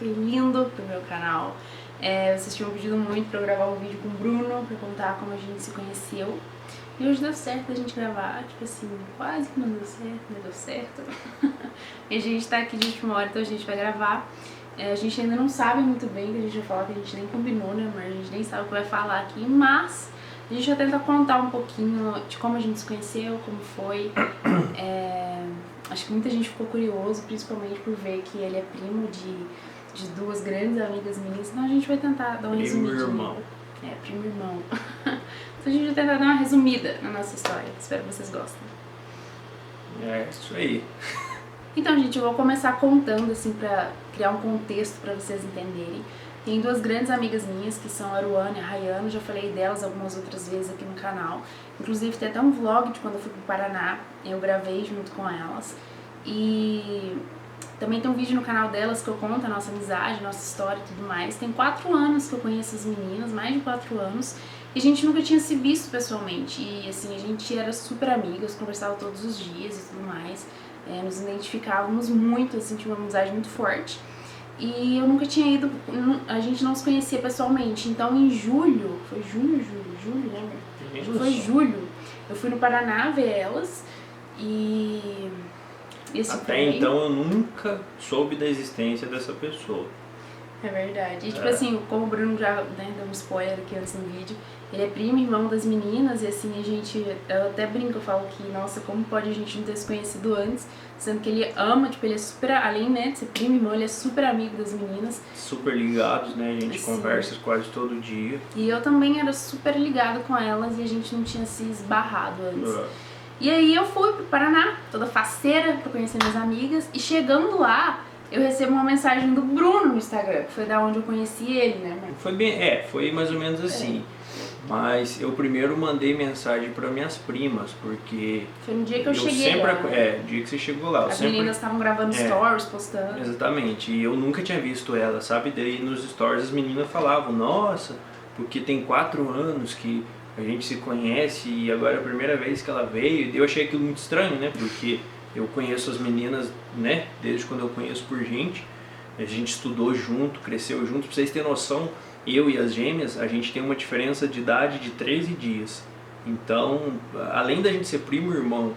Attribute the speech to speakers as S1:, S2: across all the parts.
S1: foi lindo pro meu canal. Vocês tinham pedido muito pra eu gravar um vídeo com o Bruno, pra contar como a gente se conheceu. E hoje deu certo a gente gravar, tipo assim, quase que não deu certo, mas deu certo. E a gente tá aqui de última hora, então a gente vai gravar. A gente ainda não sabe muito bem o que a gente vai falar, que a gente nem combinou, né, amor? A gente nem sabe o que vai falar aqui, mas a gente vai tentar contar um pouquinho de como a gente se conheceu, como foi. Acho que muita gente ficou curioso, principalmente por ver que ele é primo de duas grandes amigas minhas, então a gente vai tentar dar um resumidinho.
S2: Primo irmão.
S1: Primo irmão. Então a gente vai tentar dar uma resumida na nossa história, espero que vocês gostem.
S2: É isso aí.
S1: Então, gente, eu vou começar contando, assim, pra criar um contexto pra vocês entenderem. Tem duas grandes amigas minhas, que são a Aruana e a Rayana, já falei delas algumas outras vezes aqui no canal. Inclusive, tem até um vlog de quando eu fui pro Paraná, eu gravei junto com elas. E também tem um vídeo no canal delas que eu conto a nossa amizade, a nossa história e tudo mais. Tem 4 anos que eu conheço as meninas, mais de 4 anos. E a gente nunca tinha se visto pessoalmente. E, assim, a gente era super amigas, conversava todos os dias e tudo mais. Nos identificávamos muito, assim, tinha uma amizade muito forte. E eu nunca tinha ido, a gente não se conhecia pessoalmente. Então em julho, foi julho, lembra? Acho que foi julho. Eu fui no Paraná ver elas e esse
S2: Até então eu nunca soube da existência dessa pessoa.
S1: É verdade. E tipo assim, como o Bruno já deu um spoiler aqui antes no vídeo, ele é primo e irmão das meninas e assim, eu até brinco, eu falo que, nossa, como pode a gente não ter se conhecido antes, sendo que ele ama, tipo, ele é super, além, né, de ser primo e irmão, ele é super amigo das meninas.
S2: Super ligados, né, a gente conversa quase todo dia.
S1: E eu também era super ligada com elas e a gente não tinha se esbarrado antes. E aí eu fui pro Paraná, toda faceira, pra conhecer minhas amigas, e chegando lá, eu recebo uma mensagem do Bruno no Instagram, que foi da onde eu conheci ele, né, mãe?
S2: Foi mais ou menos assim. Mas eu primeiro mandei mensagem para minhas primas, porque...
S1: Foi no dia que eu cheguei lá.
S2: No dia que você chegou lá.
S1: As meninas estavam gravando stories, postando.
S2: Exatamente, e eu nunca tinha visto ela, sabe? Daí nos stories as meninas falavam, nossa, porque tem 4 anos que a gente se conhece e agora é a primeira vez que ela veio. E eu achei aquilo muito estranho, né? Porque eu conheço as meninas, né? Desde quando eu conheço por gente. A gente estudou junto, cresceu junto. Pra vocês terem noção, eu e as gêmeas, a gente tem uma diferença de idade de 13 dias. Então, além da gente ser primo e irmão,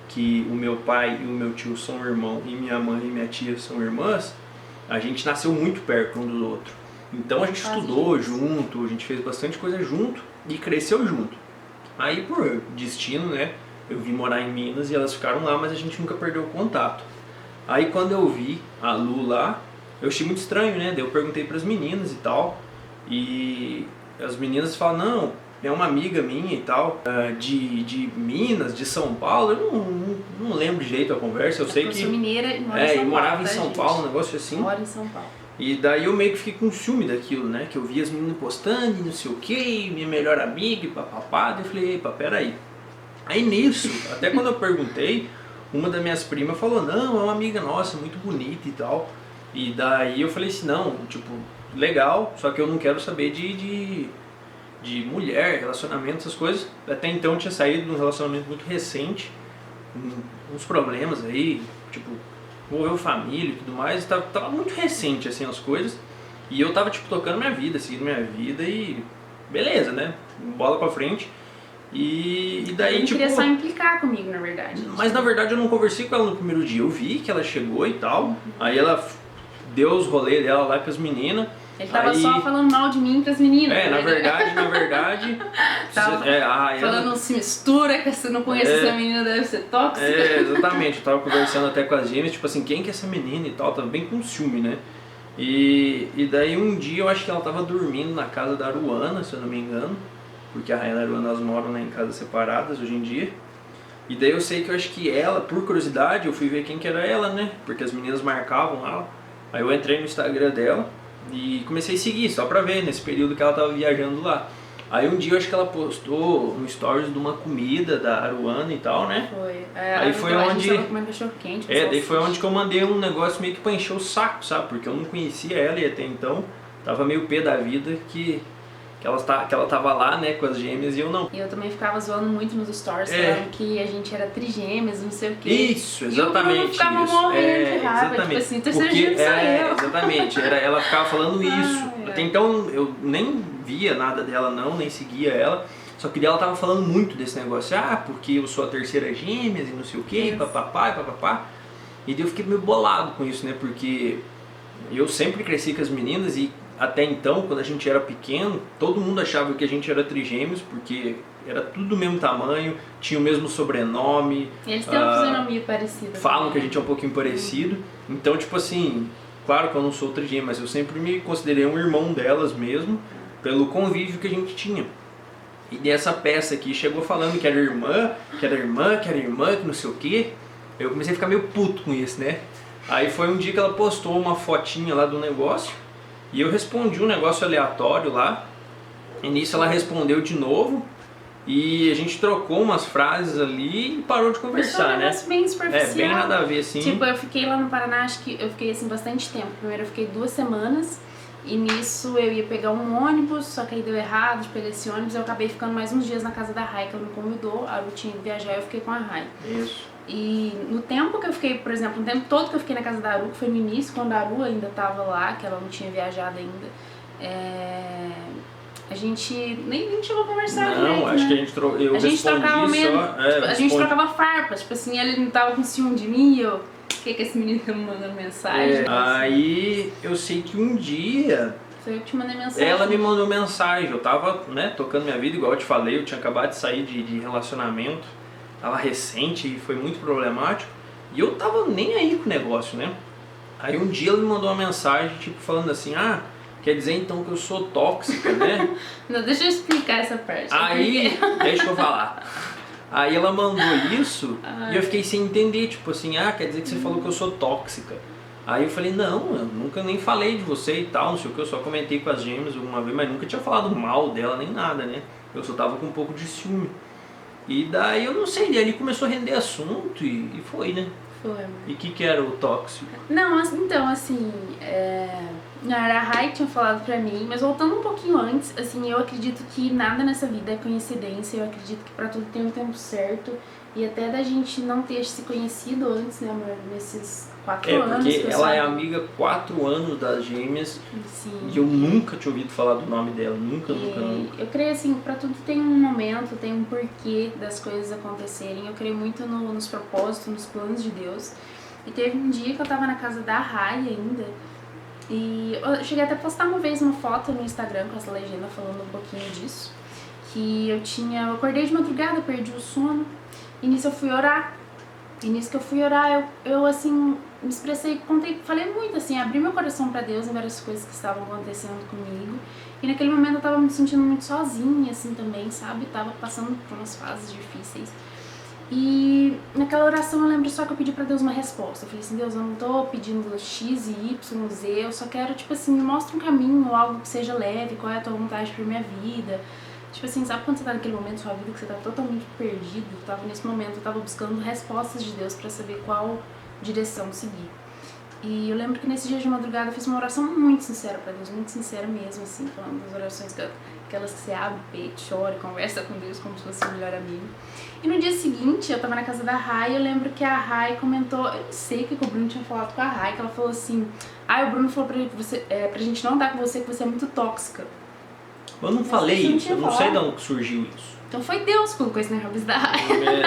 S2: que o meu pai e o meu tio são irmãos, e minha mãe e minha tia são irmãs, a gente nasceu muito perto um do outro. Então a gente estudou junto, a gente fez bastante coisa junto e cresceu junto. Aí por destino, né, eu vim morar em Minas e elas ficaram lá, mas a gente nunca perdeu o contato. Aí quando eu vi a Lu lá, eu achei muito estranho, né, daí eu perguntei para as meninas e tal, e as meninas falam, não, é uma amiga minha e tal, de Minas, de São Paulo. Eu não lembro direito a conversa, eu sei que...
S1: Eu sou mineira e moro em São Paulo,
S2: morava em São Paulo, um negócio assim.
S1: Moro em São Paulo.
S2: E daí eu meio que fiquei com ciúme daquilo, né? Que eu via as meninas postando e não sei o que, minha melhor amiga e papapá. Daí eu falei, epa, peraí. Aí nisso, até quando eu perguntei, uma das minhas primas falou, não, é uma amiga nossa, muito bonita e tal. E daí eu falei assim, não, tipo, legal, só que eu não quero saber de mulher, relacionamento, essas coisas. Até então eu tinha saído de um relacionamento muito recente, uns problemas aí, tipo, envolveu família e tudo mais, tava muito recente assim as coisas, e eu tava tipo tocando minha vida, seguindo minha vida e beleza, né, bola pra frente. E daí
S1: ele
S2: tipo...
S1: queria só implicar comigo, na verdade.
S2: Mas na verdade eu não conversei com ela no primeiro dia, eu vi que ela chegou e tal, aí ela deu os rolês dela lá com as meninas.
S1: Ele tava só falando mal de mim pras meninas.
S2: Na verdade...
S1: tava falando, não se mistura, que você não conhece essa menina, deve ser tóxica.
S2: Exatamente, eu tava conversando até com as gêmeas, tipo assim, quem que é essa menina e tal, tava bem com ciúme, né? E daí um dia eu acho que ela tava dormindo na casa da Aruana, se eu não me engano, porque a Rayana e a Aruana, elas moram, né, em casas separadas hoje em dia. E daí eu sei que eu acho que ela, por curiosidade, eu fui ver quem que era ela, né? Porque as meninas marcavam ela. Aí eu entrei no Instagram dela e comecei a seguir, só pra ver, nesse período que ela tava viajando lá. Aí um dia eu acho que ela postou um stories de uma comida da Aruana e tal, né?
S1: Foi.
S2: Aí foi onde...
S1: Quente,
S2: daí foi onde que eu mandei um negócio meio que pra encher o saco, sabe? Porque eu não conhecia ela e até então tava meio pé da vida que que ela tava lá, né, com as gêmeas e eu não.
S1: E eu também ficava zoando muito nos stories, falando que a gente era trigêmeas, não sei o quê.
S2: Isso, exatamente.
S1: E eu ficava morrendo de raiva, tipo assim, terceiro gêmeo sou eu.
S2: Exatamente, ela ficava falando isso. Até então eu nem via nada dela não, nem seguia ela. Só que ela tava falando muito desse negócio, porque eu sou a terceira gêmeas e não sei o quê, papapá e papapá. E daí eu fiquei meio bolado com isso, né, porque eu sempre cresci com as meninas e até então, quando a gente era pequeno, todo mundo achava que a gente era trigêmeos, porque era tudo do mesmo tamanho, tinha o mesmo sobrenome.
S1: Eles têm uma fisionomia parecida.
S2: Falam que a gente é um pouquinho parecido. Então, tipo assim, claro que eu não sou trigêmeo, mas eu sempre me considerei um irmão delas mesmo, pelo convívio que a gente tinha. E dessa peça aqui chegou falando que era irmã, que era irmã, que era irmã, que não sei o quê. Eu comecei a ficar meio puto com isso, né? Aí foi um dia que ela postou uma fotinha lá do negócio e eu respondi um negócio aleatório lá. E nisso ela respondeu de novo e a gente trocou umas frases ali e parou de conversar, né?
S1: Bem superficial.
S2: Bem nada a ver, assim.
S1: Tipo, eu fiquei lá no Paraná, acho que eu fiquei assim bastante tempo. Primeiro eu fiquei 2 semanas. E nisso eu ia pegar um ônibus, só que aí deu errado de pegar esse ônibus. Eu acabei ficando mais uns dias na casa da Rai, que ela me convidou. A Aru tinha ido viajar e eu fiquei com a Rai.
S2: Isso.
S1: E no tempo que eu fiquei, por exemplo, no tempo todo que eu fiquei na casa da Aru, que foi no início, quando a Aru ainda tava lá, que ela não tinha viajado ainda, a gente nem chegou a conversar direito,
S2: Não, acho
S1: né?
S2: que a gente
S1: trocava meio, a gente
S2: respondi.
S1: trocava farpas, tipo assim, ele não tava com ciúme de mim e eu... O que esse menino tá me mandando mensagem?
S2: Aí eu sei que um dia
S1: foi eu que te mandei mensagem.
S2: ela me mandou mensagem, eu tava, né, tocando minha vida, igual eu te falei, eu tinha acabado de sair de relacionamento, tava recente e foi muito problemático, e eu tava nem aí com o negócio, né? Aí um dia ela me mandou uma mensagem, tipo, falando assim, quer dizer então que eu sou tóxica, né?
S1: Não, deixa eu explicar essa parte.
S2: Aí, deixa eu falar. Aí ela mandou isso e eu fiquei sem entender, tipo assim, quer dizer que você falou que eu sou tóxica. Aí eu falei, não, eu nunca nem falei de você e tal, não sei o que, eu só comentei com as gêmeas alguma vez, mas nunca tinha falado mal dela nem nada, né? Eu só tava com um pouco de ciúme. E daí eu não sei, daí ele começou a render assunto e foi, né?
S1: Foi, amor.
S2: E o que era o tóxico?
S1: Não, então, assim, a Rai tinha falado pra mim, mas voltando um pouquinho antes, assim, eu acredito que nada nessa vida é coincidência, eu acredito que pra tudo tem um tempo certo, e até da gente não ter se conhecido antes, né, amor, nesses 4 anos.
S2: Porque ela é amiga 4 anos das gêmeas.
S1: Sim.
S2: E eu nunca tinha ouvido falar do nome dela, nunca.
S1: Eu creio assim, pra tudo tem um momento, tem um porquê das coisas acontecerem. Eu creio muito nos propósitos, nos planos de Deus. E teve um dia que eu tava na casa da Rai ainda, e eu cheguei até a postar uma vez uma foto no Instagram com essa legenda falando um pouquinho disso. Que eu acordei de madrugada, perdi o sono, e nisso eu fui orar. E nisso que eu fui orar, eu assim, me expressei, falei muito assim, abri meu coração pra Deus em várias coisas que estavam acontecendo comigo. E naquele momento eu tava me sentindo muito sozinha, assim, também, sabe? Tava passando por umas fases difíceis. E naquela oração eu lembro só que eu pedi pra Deus uma resposta. Eu falei assim, Deus, eu não tô pedindo X e Y, Z, eu só quero, tipo assim, me mostra um caminho, algo que seja leve, qual é a tua vontade pra minha vida. Tipo assim, sabe quando você tá naquele momento da sua vida que você tá totalmente perdido? Eu tava nesse momento, eu tava buscando respostas de Deus pra saber qual direção seguir. E eu lembro que nesse dia de madrugada eu fiz uma oração muito sincera pra Deus, muito sincera mesmo, assim, falando das orações aquelas que você abre o peito, chora, conversa com Deus como se fosse seu melhor amigo. E no dia seguinte, eu tava na casa da Rai, eu lembro que a Rai comentou, eu não sei o que o Bruno tinha falado com a Rai, que ela falou assim, o Bruno falou pra gente não andar com você, que você é muito tóxica.
S2: Eu não falei isso, eu não sei de onde surgiu isso.
S1: Então foi Deus que colocou isso na cabeça da Rai.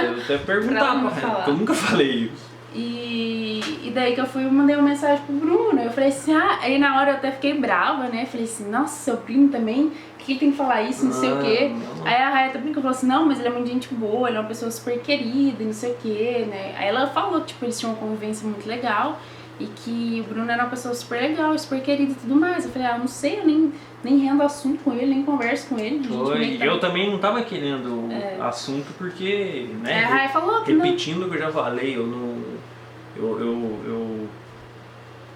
S2: Eu até perguntar pra ela, porque eu nunca falei isso.
S1: E daí que eu mandei uma mensagem pro Bruno, eu falei assim, aí na hora eu até fiquei brava, né, falei assim, nossa, seu primo também, que ele tem que falar isso, não sei o quê.
S2: Não.
S1: Aí a Raia até brincou, falou assim, não, mas ele é muito gente boa, ele é uma pessoa super querida e não sei o quê, né. Aí ela falou que, tipo, eles tinham uma convivência muito legal e que o Bruno era uma pessoa super legal, super querida e tudo mais. Eu falei, eu não sei, eu nem rendo assunto com ele, nem converso com ele.
S2: Eu também não tava querendo assunto porque, né,
S1: a Raia falou que
S2: repetindo o que eu já falei, eu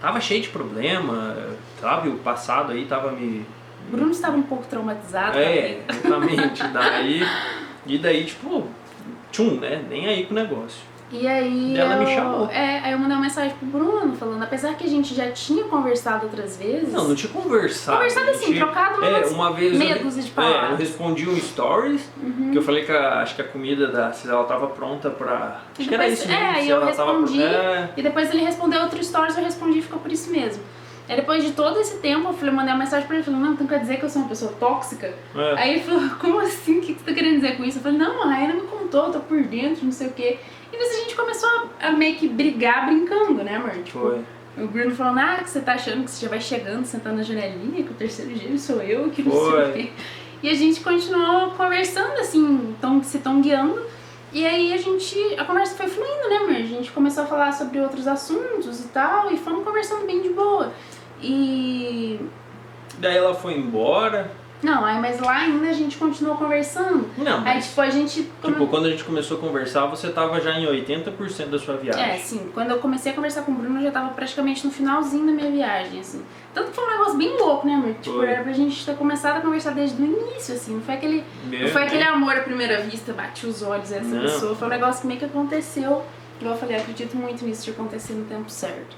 S2: tava cheio de problema, sabe, o passado aí tava me...
S1: O Bruno estava um pouco traumatizado.
S2: Exatamente, daí tipo, tchum, né, nem aí com o negócio.
S1: E aí
S2: Ela me chamou.
S1: aí eu mandei uma mensagem pro Bruno, falando, apesar que a gente já tinha conversado outras vezes.
S2: Não tinha conversado.
S1: Conversado assim, trocado
S2: uma vez
S1: meia dúzia de palavras.
S2: eu respondi um stories, que eu falei que acho que a comida da Cis, ela tava pronta pra... Acho que era isso mesmo.
S1: Aí eu respondi, e depois ele respondeu outro stories, eu respondi e ficou por isso mesmo. Aí depois de todo esse tempo, eu mandei uma mensagem pra ele, falando, não, então quer dizer que eu sou uma pessoa tóxica? Aí ele falou, como assim? O que você tá querendo dizer com isso? Eu falei, não, a Raina me contou, eu tô por dentro, não sei o quê. E nisso a gente começou a meio que brigar brincando, né, amor? Tipo,
S2: Foi.
S1: O Bruno falando, que você tá achando que você já vai chegando, sentando na janelinha, que o terceiro gêmeo sou eu, que não sei o quê. E a gente continuou conversando, assim, se tongueando. E aí a conversa foi fluindo, né, amor? A gente começou a falar sobre outros assuntos e tal, e fomos conversando bem de boa. E...
S2: Daí ela foi embora.
S1: Não, mas lá ainda a gente continuou conversando.
S2: Não, mas...
S1: Aí, tipo, a gente...
S2: Tipo, quando a gente começou a conversar, você tava já em 80% da sua viagem.
S1: Sim. Quando eu comecei a conversar com o Bruno, eu já tava praticamente no finalzinho da minha viagem, assim. Tanto que foi um negócio bem louco, né, amor? Tipo, era pra gente ter começado a conversar desde o início, assim. Não foi aquele amor à primeira vista, bati os olhos essa pessoa. Foi um negócio que meio que aconteceu. Igual eu falei, acredito muito nisso de acontecer no tempo certo.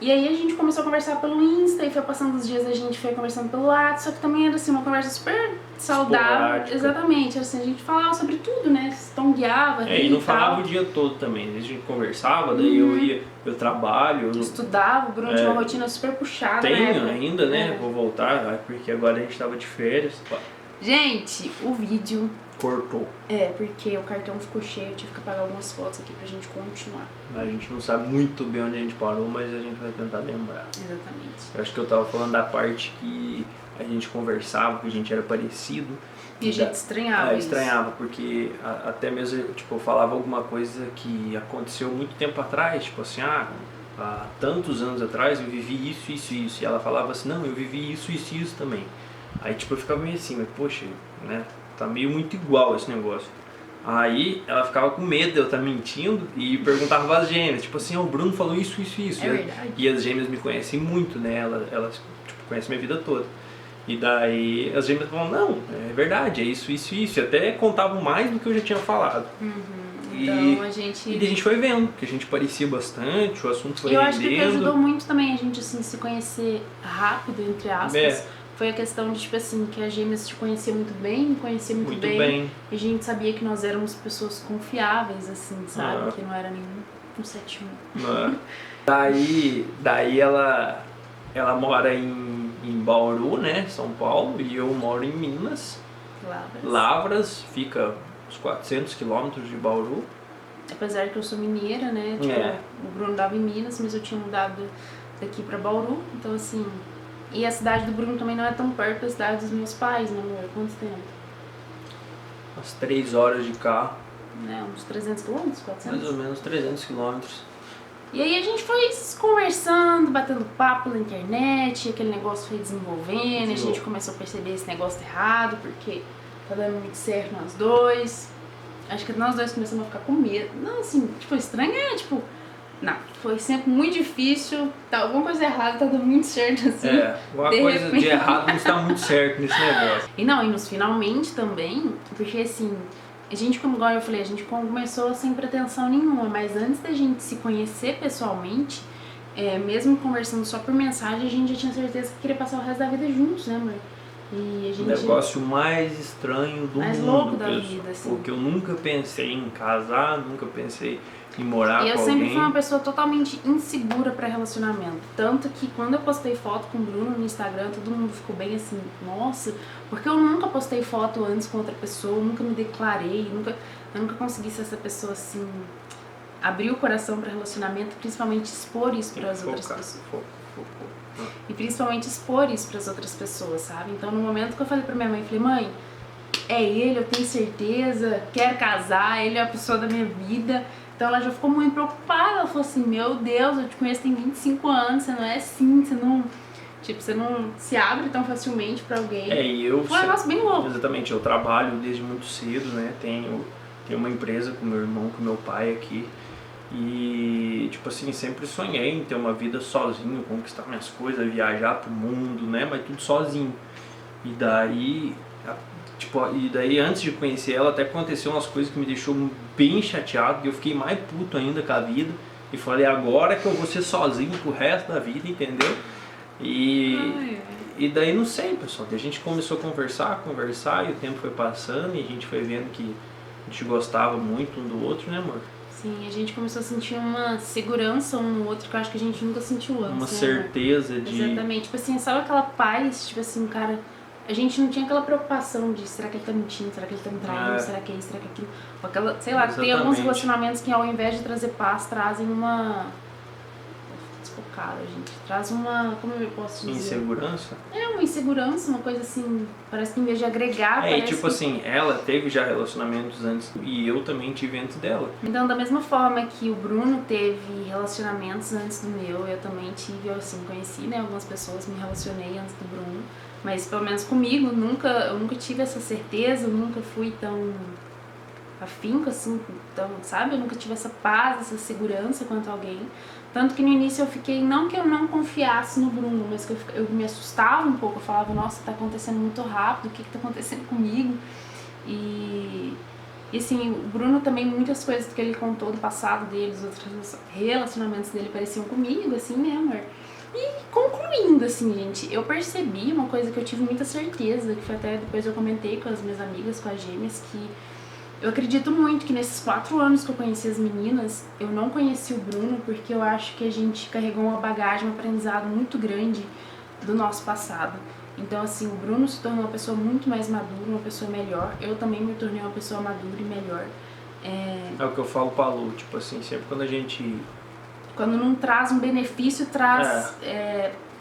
S1: E aí a gente começou a conversar pelo Insta, e foi passando os dias, a gente foi conversando pelo WhatsApp, só que também era assim, uma conversa super saudável.
S2: Esporádica.
S1: Exatamente, assim, a gente falava sobre tudo, né? Se tongueava,
S2: e não falava o dia todo também, a gente conversava, daí eu trabalho.
S1: Estudava, o Bruno tinha uma rotina super puxada.
S2: Tenho ainda, né? Vou voltar, porque agora a gente tava de férias.
S1: Gente, o vídeo...
S2: Cortou.
S1: Porque o cartão ficou cheio, eu tive que apagar algumas fotos aqui pra gente continuar.
S2: A gente não sabe muito bem onde a gente parou, mas a gente vai tentar lembrar.
S1: Exatamente.
S2: Eu acho que eu tava falando da parte que a gente conversava, que a gente era parecido.
S1: E a gente estranhava isso.
S2: Estranhava, porque até mesmo, tipo, eu falava alguma coisa que aconteceu muito tempo atrás, tipo assim, há tantos anos atrás eu vivi isso, isso, isso. E ela falava assim, não, eu vivi isso, isso, isso também. Aí, tipo, eu ficava meio assim, mas poxa, né? Tá meio muito igual esse negócio. Aí ela ficava com medo de eu estar mentindo e perguntava para as gêmeas, tipo assim, o Bruno falou isso, isso, isso.
S1: Verdade.
S2: E as gêmeas me conhecem muito, né? Elas tipo, conhecem minha vida toda. E daí as gêmeas falavam, não, é verdade, é isso, isso, isso. E até contavam mais do que eu já tinha falado.
S1: Então a gente...
S2: E a gente foi vendo, que a gente parecia bastante, o assunto foi rendendo.
S1: Eu acho que ajudou muito também a gente, assim, se conhecer rápido, entre aspas. Foi a questão de, tipo assim, que a gêmeas te conhecia muito bem, conhecia muito bem. E a gente sabia que nós éramos pessoas confiáveis, assim, sabe? Que não era nenhum 171.
S2: Daí ela mora em Bauru, né, São Paulo, e eu moro em Minas. Lavras, fica uns 400 quilômetros de Bauru.
S1: Apesar que eu sou mineira, né, tipo, o Bruno dava em Minas, mas eu tinha mudado daqui pra Bauru, então assim... E a cidade do Bruno também não é tão perto da cidade dos meus pais, né, amor? Quanto tempo?
S2: Umas 3 horas de carro.
S1: Uns 300 quilômetros, 400?
S2: Mais ou menos 300 quilômetros.
S1: E aí a gente foi conversando, batendo papo na internet, aquele negócio foi desenvolvendo, a gente começou a perceber esse negócio errado, porque tá dando muito certo nós dois. Acho que nós dois começamos a ficar com medo. Não, assim, tipo, estranhar, tipo... Não, foi sempre muito difícil, tá alguma coisa errada, tá dando muito certo, assim.
S2: Alguma coisa de errado não está muito certo nesse negócio.
S1: E nos finalmente também, porque assim, a gente, como igual eu falei, a gente começou sem pretensão nenhuma, mas antes da gente se conhecer pessoalmente, mesmo conversando só por mensagem, a gente já tinha certeza que queria passar o resto da vida juntos, né, amor? E a gente... O
S2: negócio mais estranho do
S1: mais
S2: mundo,
S1: louco da vida, assim.
S2: Porque eu nunca pensei em casar, nunca pensei em morar com alguém.
S1: E eu sempre fui uma pessoa totalmente insegura pra relacionamento. Tanto que quando eu postei foto com o Bruno no Instagram, todo mundo ficou bem assim, nossa, porque eu nunca postei foto antes com outra pessoa, eu nunca me declarei, eu nunca consegui ser essa pessoa assim, abrir o coração pra relacionamento, principalmente expor isso pras outras pessoas. E principalmente expor isso pras outras pessoas, sabe? Então no momento que eu falei pra minha mãe, falei, mãe, é ele, eu tenho certeza, quero casar, ele é a pessoa da minha vida. Então ela já ficou muito preocupada, ela falou assim, meu Deus, eu te conheço tem 25 anos, você não é assim, você não se abre tão facilmente pra alguém. Foi um negócio bem louco.
S2: Exatamente, eu trabalho desde muito cedo, né, tenho uma empresa com meu irmão, com meu pai aqui. E, tipo assim, sempre sonhei em ter uma vida sozinho, conquistar minhas coisas, viajar pro mundo, né, mas tudo sozinho. E daí, Tipo, e daí antes de conhecer ela até aconteceu umas coisas que me deixou bem chateado, e eu fiquei mais puto ainda com a vida. E falei, agora que eu vou ser sozinho pro resto da vida, entendeu? E daí não sei, pessoal, a gente começou a conversar, e o tempo foi passando e a gente foi vendo que a gente gostava muito um do outro, né, amor?
S1: Sim, a gente começou a sentir uma segurança um no outro que eu acho que a gente nunca sentiu antes,
S2: Uma
S1: né,
S2: certeza
S1: amor?
S2: de...
S1: Exatamente, tipo assim, sabe aquela paz, tipo assim, cara, a gente não tinha aquela preocupação de será que ele tá mentindo, será que ele tá me traindo, será que é isso, será que é aquilo, ou aquela, sei lá, tem alguns relacionamentos que ao invés de trazer paz, trazem uma... desfocada, gente, traz uma, como eu posso dizer?
S2: Insegurança?
S1: Uma insegurança, uma coisa assim, parece que em vez de agregar,
S2: e tipo
S1: que...
S2: assim, ela teve já relacionamentos antes e eu também tive antes dela.
S1: Então, da mesma forma que o Bruno teve relacionamentos antes do meu, eu também tive, eu assim, conheci, né, algumas pessoas, me relacionei antes do Bruno, mas pelo menos comigo, eu nunca tive essa certeza, eu nunca fui tão afinco assim, tão, sabe, eu nunca tive essa paz, essa segurança quanto alguém. Tanto que no início eu fiquei, não que eu não confiasse no Bruno, mas que eu me assustava um pouco, eu falava, nossa, tá acontecendo muito rápido, o que tá acontecendo comigo? E assim, o Bruno também, muitas coisas que ele contou do passado dele, os outros relacionamentos dele pareciam comigo, assim, né, amor? E concluindo, assim, gente, eu percebi uma coisa que eu tive muita certeza, que foi até depois eu comentei com as minhas amigas, com as gêmeas, que eu acredito muito que nesses 4 anos que eu conheci as meninas, eu não conheci o Bruno porque eu acho que a gente carregou uma bagagem, um aprendizado muito grande do nosso passado. Então, assim, o Bruno se tornou uma pessoa muito mais madura, uma pessoa melhor. Eu também me tornei uma pessoa madura e melhor.
S2: É o que eu falo pra Lu, tipo assim, sempre quando a gente...
S1: Quando não traz um benefício, traz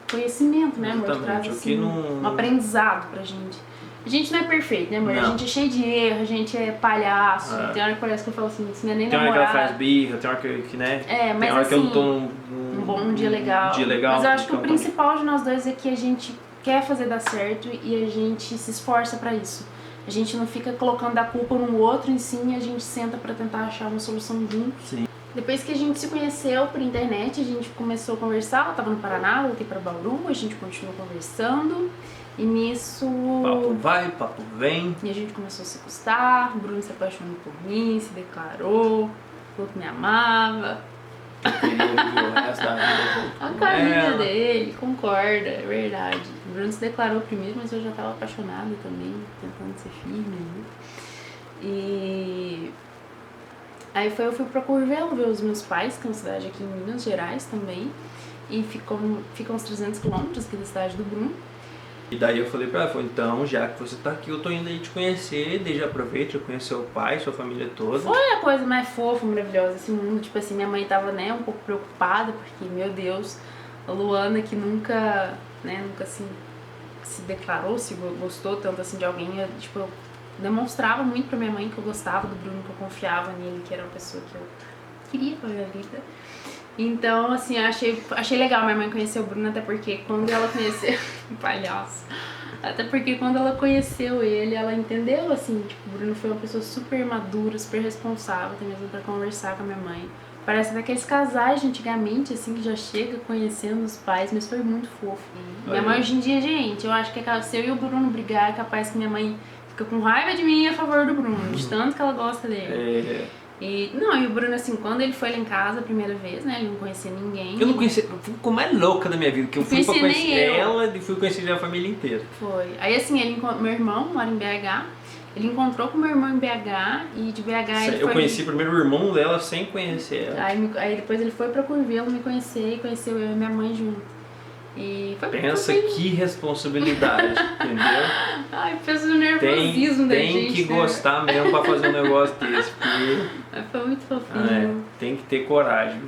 S1: conhecimento, né, amor? Traz, assim, um aprendizado pra gente. A gente não é perfeito, né, amor?
S2: Não.
S1: A gente é cheio de erro, a gente é palhaço. Tem hora que parece que eu falo assim, isso não é nem
S2: namorado.
S1: Tem hora
S2: que ela faz birra, tem hora que né?
S1: Mas
S2: tem hora
S1: assim,
S2: que eu não tô
S1: um dia legal. Mas eu acho que o
S2: campanha.
S1: principal de nós dois é que a gente quer fazer dar certo e a gente se esforça pra isso. A gente não fica colocando a culpa no outro em si, e a gente senta pra tentar achar uma solução junto.
S2: Sim.
S1: Depois que a gente se conheceu por internet, a gente começou a conversar. Ela tava no Paraná, eu voltei pra Bauru, a gente continuou conversando. E nisso...
S2: Papo vai, papo vem.
S1: E a gente começou a se gostar, o Bruno se apaixonou por mim, se declarou, falou que me amava.
S2: O resto da vida
S1: A carinha dele, concorda, é verdade. O Bruno se declarou primeiro, mas eu já tava apaixonada também, tentando ser firme, né? E... aí eu fui pra Curvelo ver os meus pais, que é uma cidade aqui em Minas Gerais também. E ficam uns 300 quilômetros aqui da cidade do Bruno.
S2: E daí eu falei pra ela, então já que você tá aqui, eu tô indo aí te conhecer, desde aproveite, eu conhecer o pai, sua família toda.
S1: Foi a coisa mais fofa, maravilhosa desse mundo, tipo assim, minha mãe tava, né, um pouco preocupada, porque, meu Deus, a Luana que nunca assim, se declarou, se gostou tanto assim de alguém, eu demonstrava muito pra minha mãe que eu gostava do Bruno, que eu confiava nele, que era uma pessoa que eu queria pra minha vida. Então, assim, eu achei legal minha mãe conhecer o Bruno, até porque quando ela conheceu... palhaço. Até porque quando ela conheceu ele, ela entendeu, assim, tipo, o Bruno foi uma pessoa super madura, super responsável, até mesmo pra conversar com a minha mãe. Parece daqueles casais de antigamente, assim, que já chega conhecendo os pais, mas foi muito fofo. Minha mãe hoje em dia, gente, eu acho que se eu e o Bruno brigar, é capaz que minha mãe fica com raiva de mim a favor do Bruno, de tanto que ela gosta dele. E o Bruno, assim, quando ele foi lá em casa a primeira vez, né, ele não conhecia ninguém.
S2: Eu não conhecia, fui como é louca da minha vida, que eu fui pra conhecer ela e fui conhecer a família inteira.
S1: Foi. Aí, assim, meu irmão mora em BH, ele encontrou com meu irmão em BH e de BH ele
S2: Eu conheci primeiro o irmão dela sem conhecer ela.
S1: Aí depois ele foi pra Curvelo me conhecer e conheceu eu e minha mãe junto. E foi
S2: Pensa que responsabilidade, entendeu?
S1: Ai, pensa no nervosismo da gente.
S2: Tem que gostar mesmo pra fazer um negócio desse, porque...
S1: foi muito fofinho.
S2: Tem que ter coragem.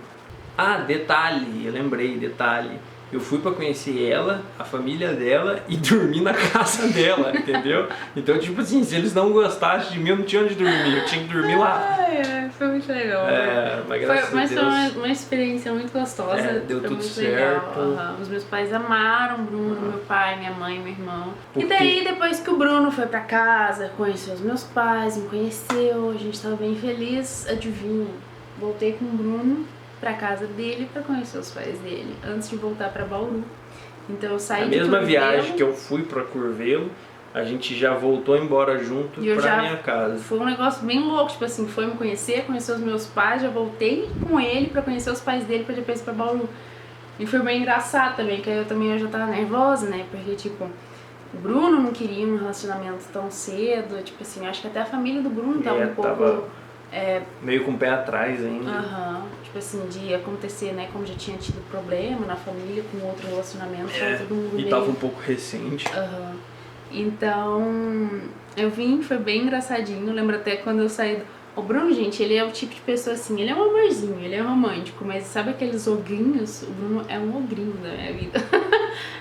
S2: Detalhe, eu lembrei, detalhe. Eu fui pra conhecer ela, a família dela e dormir na casa dela, entendeu? Então, tipo assim, se eles não gostassem de mim, eu não tinha onde dormir, eu tinha que dormir lá.
S1: Foi muito legal.
S2: Mas graças a Deus.
S1: Foi uma experiência muito gostosa.
S2: Deu tudo certo.
S1: Os meus pais amaram o Bruno, meu pai, minha mãe, meu irmão. E daí, depois que o Bruno foi pra casa, conheceu os meus pais, me conheceu, a gente tava bem feliz, adivinha? Voltei com o Bruno pra casa dele pra conhecer os pais dele, antes de voltar pra Bauru. Então eu saí de Curvelo.
S2: A mesma viagem que eu fui pra Curvelo, a gente já voltou embora junto pra minha casa.
S1: Foi um negócio bem louco, tipo assim, foi me conhecer os meus pais, já voltei com ele pra conhecer os pais dele, pra depois ir pra Bauru. E foi bem engraçado também, que eu já tava nervosa, né, porque tipo, o Bruno não queria um relacionamento tão cedo, tipo assim, acho que até a família do Bruno tava um pouco...
S2: meio com o pé atrás ainda.
S1: Tipo assim, de acontecer, né, como já tinha tido problema na família com outro relacionamento, tava todo mundo
S2: e
S1: meio...
S2: tava um pouco recente.
S1: Então, eu vim, foi bem engraçadinho, eu lembro até quando eu saí... O Bruno, gente, ele é o tipo de pessoa assim, ele é um amorzinho, ele é romântico, mas sabe aqueles ogrinhos? O Bruno é um ogrinho da minha vida.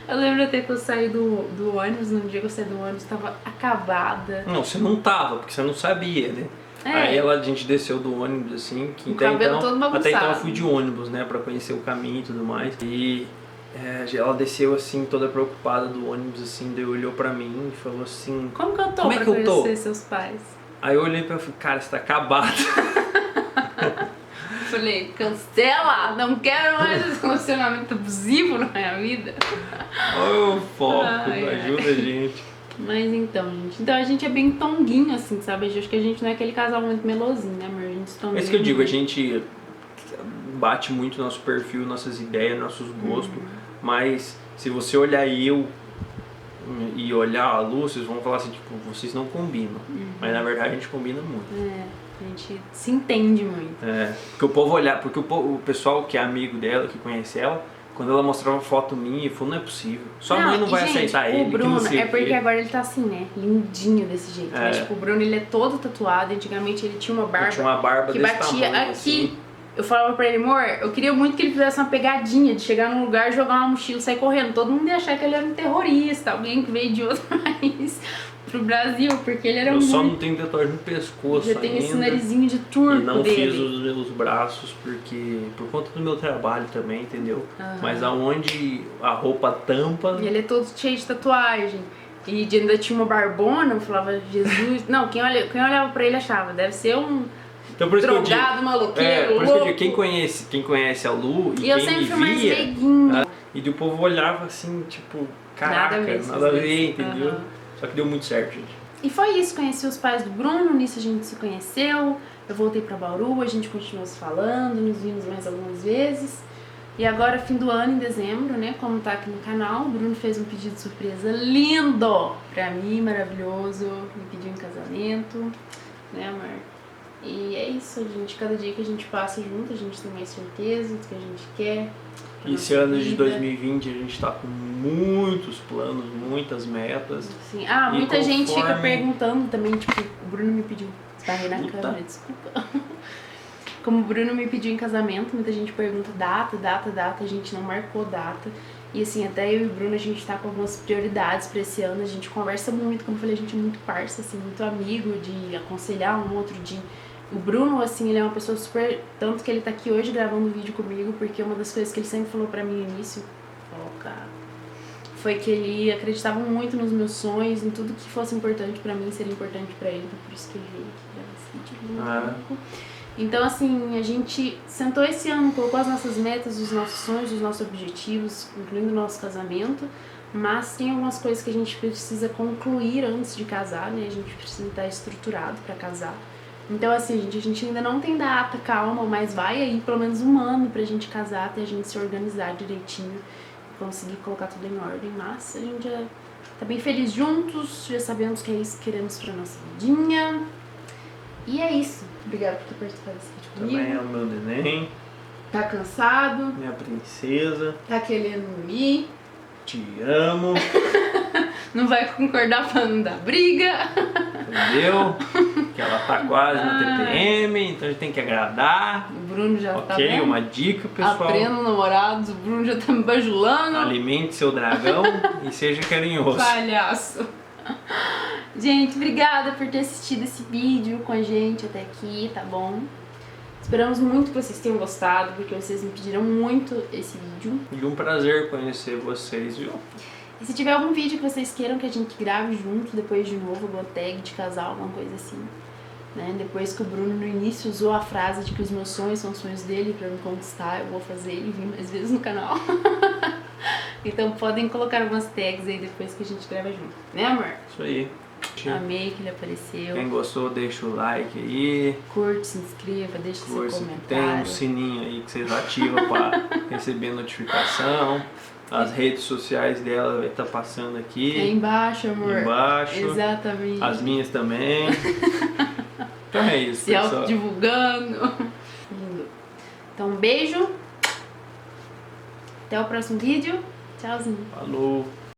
S1: Eu lembro até que eu saí do ônibus, no dia que eu saí do ônibus, tava acabada.
S2: Não, você não tava, porque você não sabia, né? Aí a gente desceu do ônibus, assim, que até então eu fui de ônibus, né, pra conhecer o caminho e tudo mais. E ela desceu, assim, toda preocupada do ônibus, assim, daí olhou pra mim e falou assim...
S1: Como que eu tô pra conhecer seus pais?
S2: Aí eu olhei pra ela e falei, cara, você tá acabado.
S1: Falei, cancela, não quero mais esse relacionamento abusivo na minha vida.
S2: Olha o foco, ajuda a gente.
S1: Mas então, gente, então a gente é bem tonguinho, assim, sabe? Eu acho que a gente não é aquele casal muito melosinho, né, amor? A gente se
S2: é isso que eu digo, a gente bate muito nosso perfil, nossas ideias, nossos gostos, mas se você olhar eu e olhar a Lu, vocês vão falar assim, tipo, vocês não combinam. Mas na verdade a gente combina muito.
S1: A gente se entende muito.
S2: Porque o povo olhar, porque o pessoal que é amigo dela, que conhece ela, quando ela mostrava foto minha, eu falei, não é possível. Sua mãe não vai aceitar ele.
S1: O Bruno, porque agora ele tá assim, né? Lindinho desse jeito. Mas tipo, o Bruno, ele é todo tatuado. Antigamente ele tinha uma barba, que batia tamanho, aqui. Assim. Eu falava pra ele, amor, eu queria muito que ele fizesse uma pegadinha de chegar num lugar, jogar uma mochila e sair correndo. Todo mundo ia achar que ele era um terrorista, alguém que veio de outro país pro Brasil, porque ele era
S2: Eu só não tenho tatuagem no pescoço ainda.
S1: Já tem esse narizinho de turco dele.
S2: E não fiz os meus braços, porque por conta do meu trabalho também, entendeu? Mas aonde a roupa tampa...
S1: E ele é todo cheio de tatuagem. E ainda tinha uma barbona, eu falava, Jesus... Não, quem olhava pra ele achava, deve ser um...
S2: Então, por isso
S1: drogado, maloqueiro,
S2: por isso que eu digo, quem conhece a Lu e
S1: eu
S2: quem
S1: sempre
S2: me
S1: fui mais
S2: via,
S1: meiguinha.
S2: E o povo olhava assim, tipo, caraca, nada a ver, entendeu? Só que deu muito certo, gente.
S1: E foi isso, conheci os pais do Bruno, nisso a gente se conheceu, eu voltei pra Bauru, a gente continuou se falando, nos vimos mais algumas vezes. E agora, fim do ano, em dezembro, né, como tá aqui no canal, o Bruno fez um pedido de surpresa lindo pra mim, maravilhoso, me pediu em casamento, né, amor? E é isso, gente. Cada dia que a gente passa junto, a gente tem mais certeza do que a gente quer.
S2: Esse ano de 2020 a gente tá com muitos planos, muitas metas.
S1: Sim. Muita gente fica perguntando também, tipo, o Bruno me pediu. Esbarrei na câmera, desculpa. Como o Bruno me pediu em casamento, muita gente pergunta data, a gente não marcou data. E assim, até eu e o Bruno, a gente tá com algumas prioridades pra esse ano, a gente conversa muito, como eu falei, a gente é muito parça, assim, muito amigo, de aconselhar um outro, O Bruno, assim, ele é uma pessoa super... Tanto que ele tá aqui hoje gravando vídeo comigo, porque uma das coisas que ele sempre falou pra mim no início, foi que ele acreditava muito nos meus sonhos, em tudo que fosse importante pra mim, seria importante pra ele, por isso que ele veio aqui gravar esse vídeo. Então, assim, a gente sentou esse ano, colocou as nossas metas, os nossos sonhos, os nossos objetivos, incluindo o nosso casamento, mas tem algumas coisas que a gente precisa concluir antes de casar, né? A gente precisa estar estruturado pra casar. Então, assim, a gente ainda não tem data, calma, mas vai aí pelo menos um ano pra gente casar, até a gente se organizar direitinho e conseguir colocar tudo em ordem. Mas a gente já tá bem feliz juntos, já sabemos que é isso que queremos pra nossa vidinha. E é isso. Obrigada por ter participado desse vídeo comigo.
S2: Também é o meu neném.
S1: Tá cansado.
S2: Minha princesa.
S1: Tá querendo ir.
S2: Te amo.
S1: Não vai concordar pra não dar briga.
S2: Entendeu? Que ela tá quase na TPM, então a gente tem que agradar.
S1: O Bruno já tá
S2: Ok, uma dica, pessoal.
S1: Aprendam namorados, o Bruno já tá me bajulando.
S2: Alimente seu dragão e seja carinhoso.
S1: Palhaço. Gente, obrigada por ter assistido esse vídeo com a gente até aqui, tá bom? Esperamos muito que vocês tenham gostado, porque vocês me pediram muito esse vídeo.
S2: E um prazer conhecer vocês, viu?
S1: E se tiver algum vídeo que vocês queiram que a gente grave junto, depois de novo, alguma tag de casal, alguma coisa assim, né? Depois que o Bruno no início usou a frase de que os meus sonhos são sonhos dele pra me conquistar, eu vou fazer ele vir mais vezes no canal. Então podem colocar umas tags aí depois que a gente grava junto. Né, amor?
S2: Isso aí.
S1: Amei que ele apareceu.
S2: Quem gostou, deixa o like aí.
S1: Curte, se inscreva, deixa seu comentário.
S2: Tem um sininho aí que vocês ativam para receber notificação. As redes sociais dela vai estar passando aqui.
S1: É embaixo, amor.
S2: Embaixo.
S1: Exatamente.
S2: As minhas também. Então é isso,
S1: se
S2: pessoal.
S1: autodivulgando. Lindo. Então um beijo. Até o próximo vídeo. Tchauzinho.
S2: Falou.